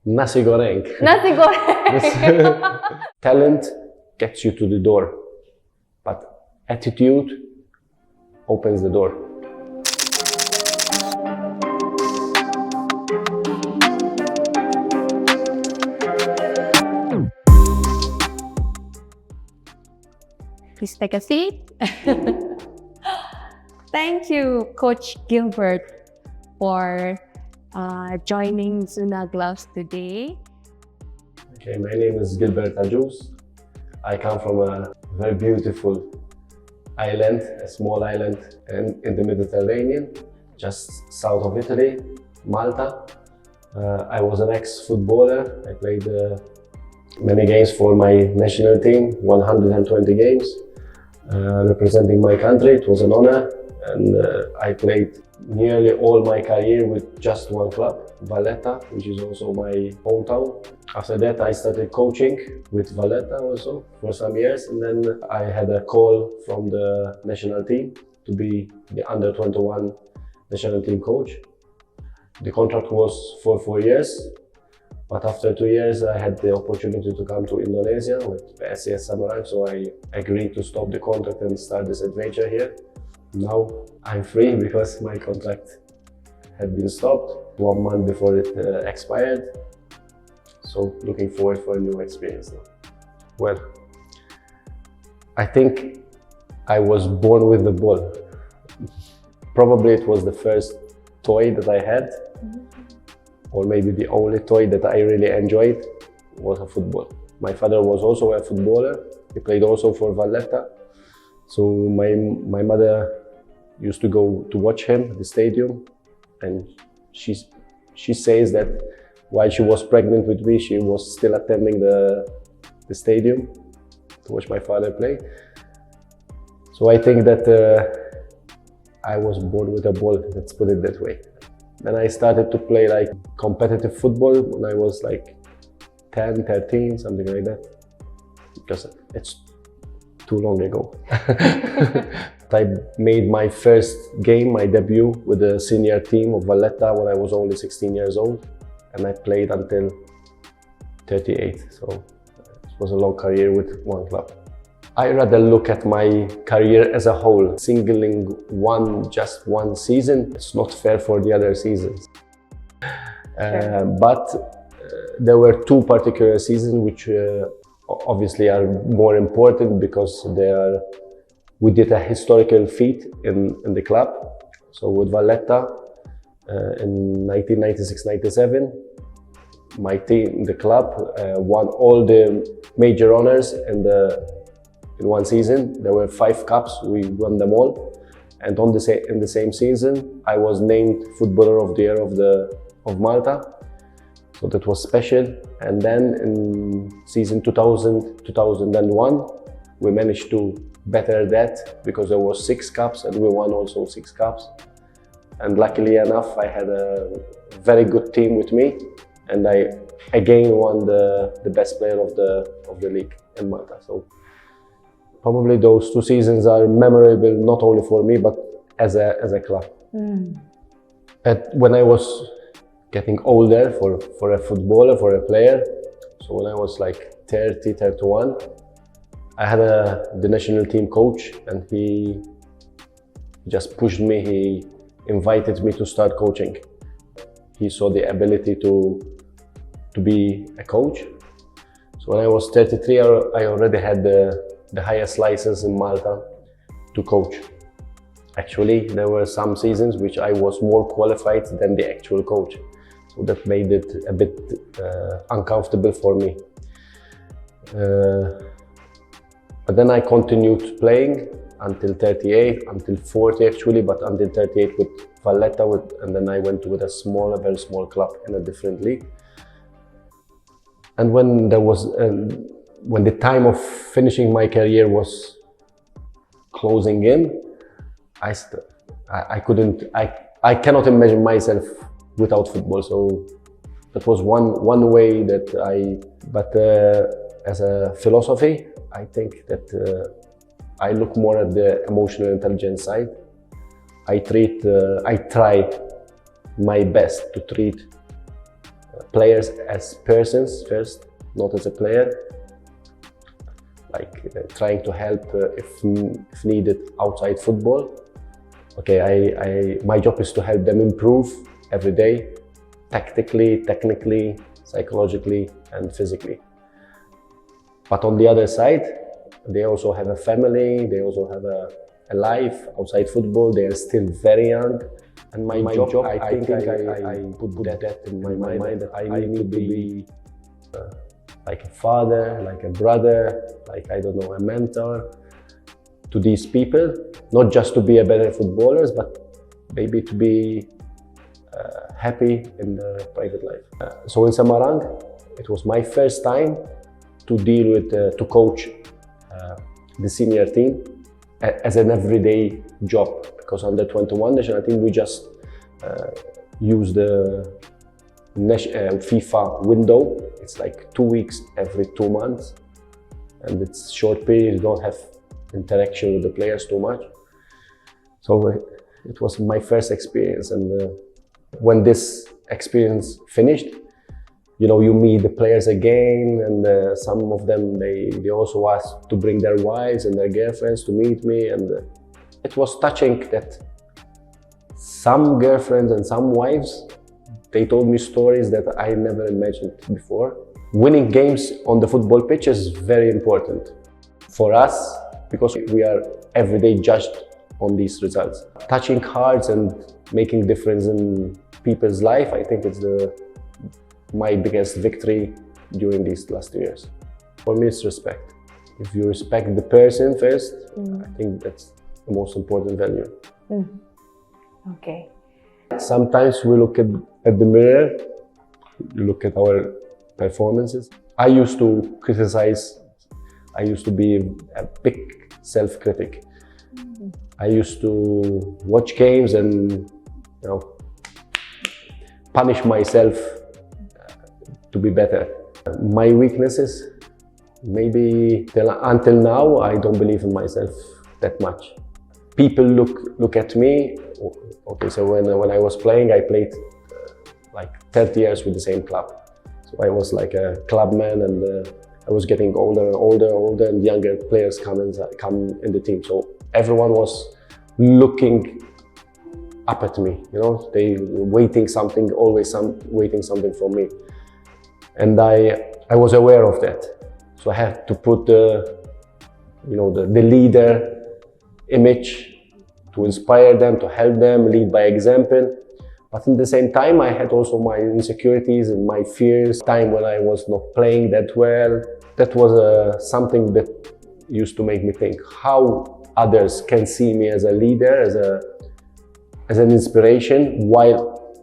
Nasi goreng. Nasi goreng. Talent gets you to the door, but attitude opens the door. Please take a seat. Thank you, Coach Gilbert, for joining Zuna Gloves today. Okay, my name is Gilbert Agius. I come from a very beautiful island, a small island in the Mediterranean, just south of Italy, Malta. I was an ex-footballer. I played many games for my national team, 120 games. Representing my country, it was an honor, and I played nearly all my career with just one club, Valletta, which is also my hometown. After that, I started coaching with Valletta also for some years, and then I had a call from the national team to be the under-21 national team coach. The contract was for 4 years. But after 2 years, I had the opportunity to come to Indonesia with PSIS Samurai, so I agreed to stop the contract and start this adventure here. Now I'm free because my contract had been stopped 1 month before it expired. So looking forward for a new experience now. Well, I think I was born with the ball. Probably it was the first toy that I had. Or maybe the only toy that I really enjoyed was a football. My father was also a footballer. He played also for Valletta. So my mother used to go to watch him at the stadium, and she says that while she was pregnant with me, she was still attending the stadium to watch my father play. So I think that I was born with a ball, let's put it that way. Then I started to play like competitive football when I was like 10, 13, something like that, because it's too long ago. I made my first game, my debut with the senior team of Valletta when I was only 16 years old, and I played until 38, so it was a long career with one club. I rather look at my career as a whole. Singling just one season, it's not fair for the other seasons. But there were 2 particular seasons which obviously are more important because we did a historical feat in the club. So with Valletta in 1996-97, my team, the club, won all the major honors in one season. There were 5 cups, we won them all. And in the same season, I was named Footballer of the Year of Malta. So that was special. And then in season 2000-2001, we managed to better that because there was 6 cups and we won also 6 cups. And luckily enough, I had a very good team with me, and I again won the best player of the league in Malta. So probably those 2 seasons are memorable not only for me but as a club. When I was getting older for a footballer, for a player, so when I was like 30, 31, I had the national team coach, and he just pushed me. He invited me to start coaching. He saw the ability to be a coach. So when I was 33, I already had the highest license in Malta to coach. Actually, there were some seasons which I was more qualified than the actual coach. So that made it a bit uncomfortable for me. But then I continued playing until 38, until 40 actually, but until 38 with Valletta, and then I went with a very small club in a different league. And when the time of finishing my career was closing in, I cannot imagine myself without football. So that was one way that but as a philosophy, I think that I look more at the emotional intelligence side. I try my best to treat players as persons first, not as a player. Like trying to help if needed outside football. Okay, my job is to help them improve every day, tactically, technically, psychologically, and physically. But on the other side, they also have a family, they also have a life outside football. They are still very young. And my job, I think I put that in my mind that I need to be like a father, like a brother, like, I don't know, a mentor to these people. Not just to be a better footballers, but maybe to be happy in their private life. So in Samarang, it was my first time to deal with, to coach the senior team as an everyday job. Because under 21 national team, we just use the FIFA window. It's like 2 weeks every 2 months, and it's short period. You don't have interaction with the players too much. So it was my first experience, and when this experience finished, you meet the players again, and some of them they also asked to bring their wives and their girlfriends to meet me, and it was touching that some girlfriends and some wives, they told me stories that I never imagined before. Winning games on the football pitch is very important for us because we are every day judged on these results. Touching hearts and making difference in people's life, I think it's my biggest victory during these last 2 years. For me, it's respect. If you respect the person first, I think that's the most important value. Okay. Sometimes we look at the mirror, you look at our performances. I used to criticize, I used to be a big self-critic. I used to watch games and punish myself to be better. My weaknesses, maybe until now, I don't believe in myself that much. People look at me. Okay, so when I was playing, I played like 30 years with the same club. So I was like a clubman, and I was getting older and older, and younger players come in the team. So everyone was looking up at me. They waiting something, always waiting something from me. And I was aware of that. So I had to put the leader image to inspire them, to help them, lead by example. But at the same time, I had also my insecurities and my fears. Time when I was not playing that well, that was something that used to make me think how others can see me as a leader, as an inspiration, while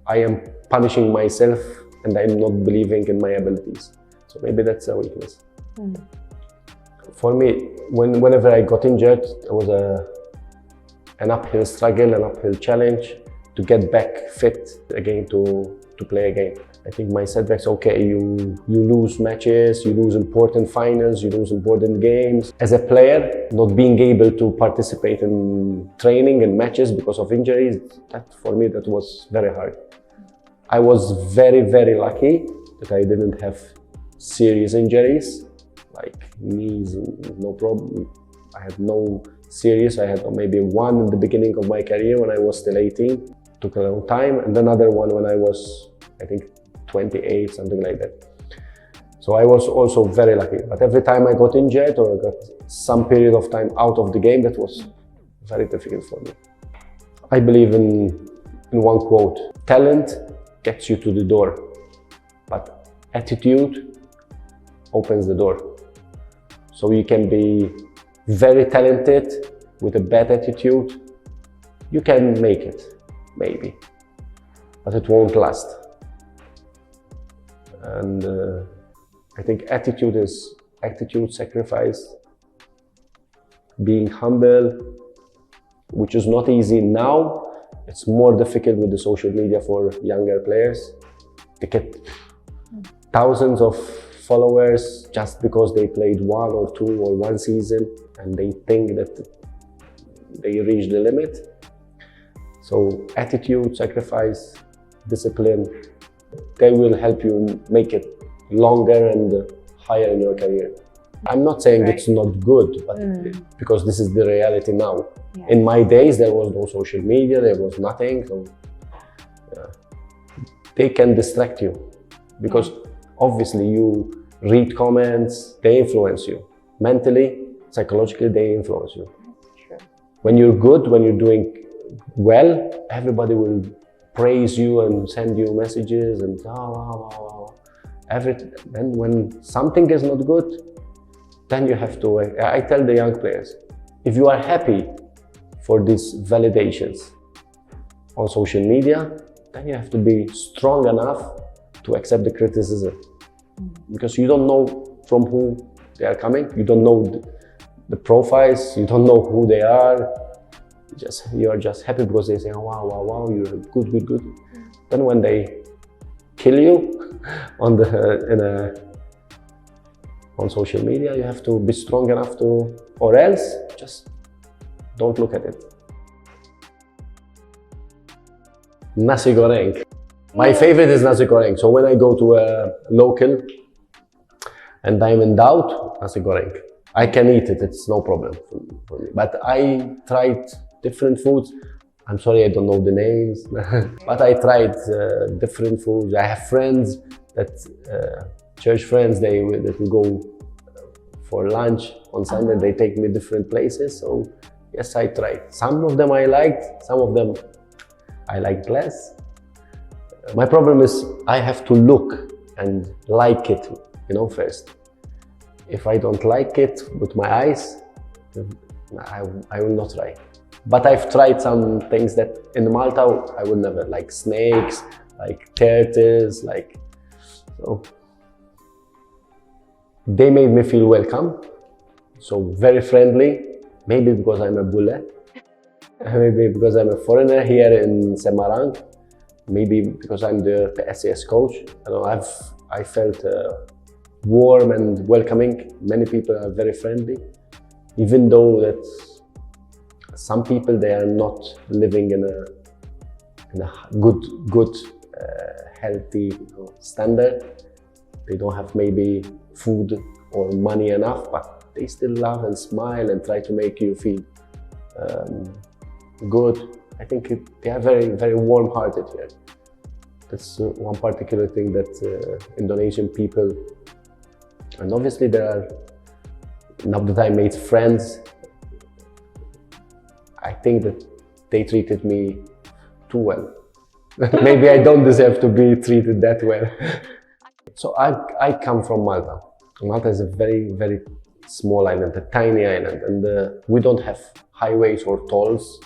I am punishing myself and I'm not believing in my abilities. So maybe that's a weakness. For me, whenever I got injured, it was an uphill struggle, an uphill challenge to get back fit again to play again. I think my setbacks, okay, you lose matches, you lose important finals, you lose important games. As a player, not being able to participate in training and matches because of injuries, for me, that was very hard. I was very, very lucky that I didn't have serious injuries, like knees, no problem. I had no serious. I had maybe one in the beginning of my career when I was still 18. Took a long time, and another one when I was, I think, 28, something like that. So I was also very lucky. But every time I got injured or I got some period of time out of the game, that was very difficult for me. I believe in one quote: talent gets you to the door, but attitude opens the door. So you can be very talented with a bad attitude. You can make it, maybe, but it won't last. And I think attitude, sacrifice, being humble, which is not easy now. It's more difficult with the social media for younger players. They get thousands of followers just because they played 1 or 2 or 1 season, and they think that they reached the limit. So attitude, sacrifice, discipline, They will help you make it longer and higher in your career. I'm not saying Right. it's not good, but because this is the reality now. Yeah. In my days, there was no social media, there was nothing. So, yeah. They can distract you because obviously you read comments, they influence you. Mentally, psychologically, they influence you. True. When you're good, when you're doing well, everybody will praise you and send you messages and wow. Then when something is not good, then you have to, I tell the young players, if you are happy for these validations on social media, then you have to be strong enough to accept the criticism. Because you don't know from who they are coming, you don't know the profiles, you don't know who they are. You are just happy because they say, wow, you're good. Then when they kill you on social media, you have to be strong enough to, or else just don't look at it. Nasi goreng. My favorite is nasi goreng. So when I go to a local and I'm in doubt, nasi goreng. I can eat it, it's no problem for me. But I tried different foods. I'm sorry, I don't know the names, but I tried different foods. I have friends that, church friends, that will go for lunch on Sunday. They take me different places. So yes, I tried. Some of them I liked, some of them I liked less. My problem is I have to look and like it, first. If I don't like it with my eyes, I will not try. But I've tried some things that in Malta I would never, like snakes, like turtles, so they made me feel welcome, so very friendly, maybe because I'm a bule, maybe because I'm a foreigner here in Semarang, maybe because I'm the SAS coach. I felt warm and welcoming. Many people are very friendly, even though that some people, they are not living in a good healthy standard. They don't have maybe food or money enough, but they still laugh and smile and try to make you feel good. I think they are very, very warm-hearted here. That's one particular thing that Indonesian people, and obviously there are, now that I made friends, I think that they treated me too well. Maybe I don't deserve to be treated that well. So I come from Malta. Malta is a very, very small island, a tiny island, and we don't have highways or tolls.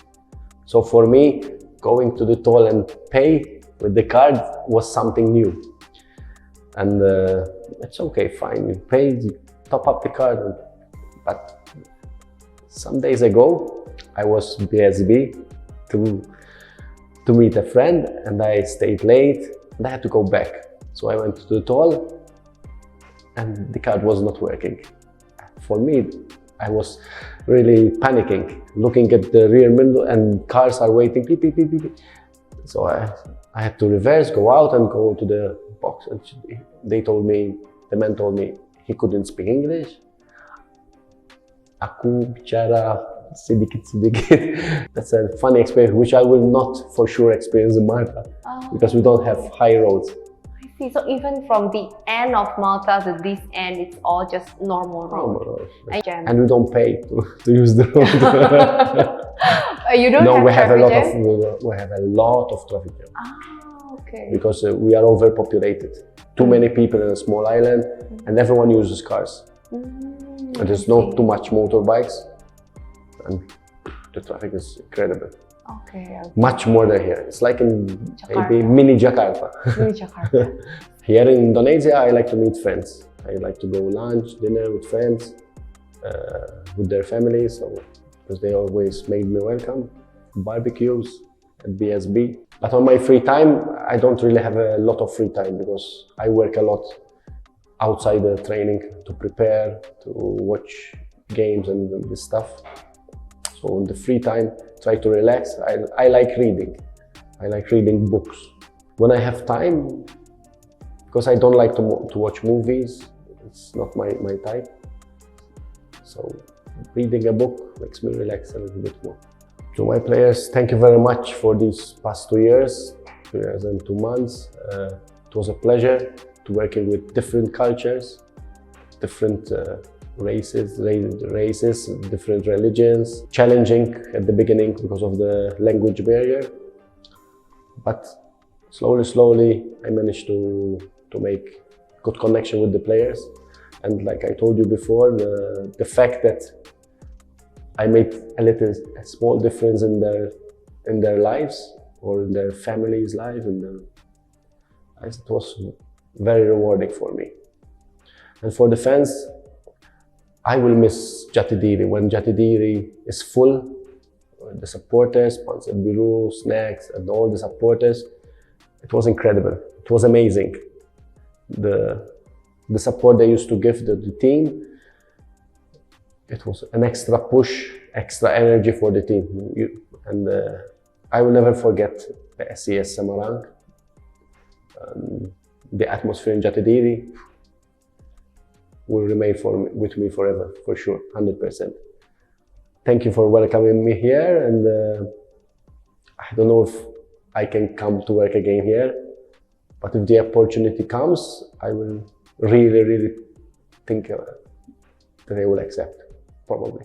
So for me, going to the toll and pay with the card was something new. And it's okay, fine, you pay, you top up the card. But some days ago, I was BSB to meet a friend, and I stayed late and I had to go back. So I went to the toll and the card was not working. For me, I was really panicking, looking at the rear window and cars are waiting, beep, beep, beep, beep. So I had to reverse, go out and go to the box. And the man told me he couldn't speak English. Aku bicara sedikit. That's a funny experience, which I will not for sure experience in Malta, because we don't have high roads. I see. So even from the end of Malta to this end, it's all just normal road. And we don't pay to use the road. You don't no, have we have a lot of traffic jam. Okay. Because we are overpopulated. Too many people in a small island, and everyone uses cars. And there's not too much motorbikes, and the traffic is incredible. Okay. Much more than here. It's like in Jakarta. maybe mini Jakarta. Mini Jakarta. Here in Indonesia, I like to meet friends. I like to go lunch, dinner with friends, with their families, so because they always made me welcome. Barbecues at BSB. But on my free time, I don't really have a lot of free time because I work a lot outside the training to prepare, to watch games and this stuff. So in the free time, try to relax. I like reading. I like reading books. When I have time, because I don't like to watch movies. It's not my type. So reading a book makes me relax a little bit more. To my players, thank you very much for these past 2 years and 2 months. It was a pleasure to working with different cultures, different races, different religions. Challenging at the beginning because of the language barrier, but slowly I managed to make good connection with the players. And like I told you before, the fact that I made a small difference in their lives or in their family's life, it was very rewarding for me. And for the fans, I will miss Jatidiri. When Jatidiri is full, the supporters, sponsored bureau, snacks, and all the supporters, it was incredible. It was amazing. The support they used to give the team, it was an extra push, extra energy for the team. And I will never forget the SES Samarang. The atmosphere in Jatidiri will remain with me forever, for sure, 100%. Thank you for welcoming me here, and I don't know if I can come to work again here, but if the opportunity comes, I will really think that I will accept, probably.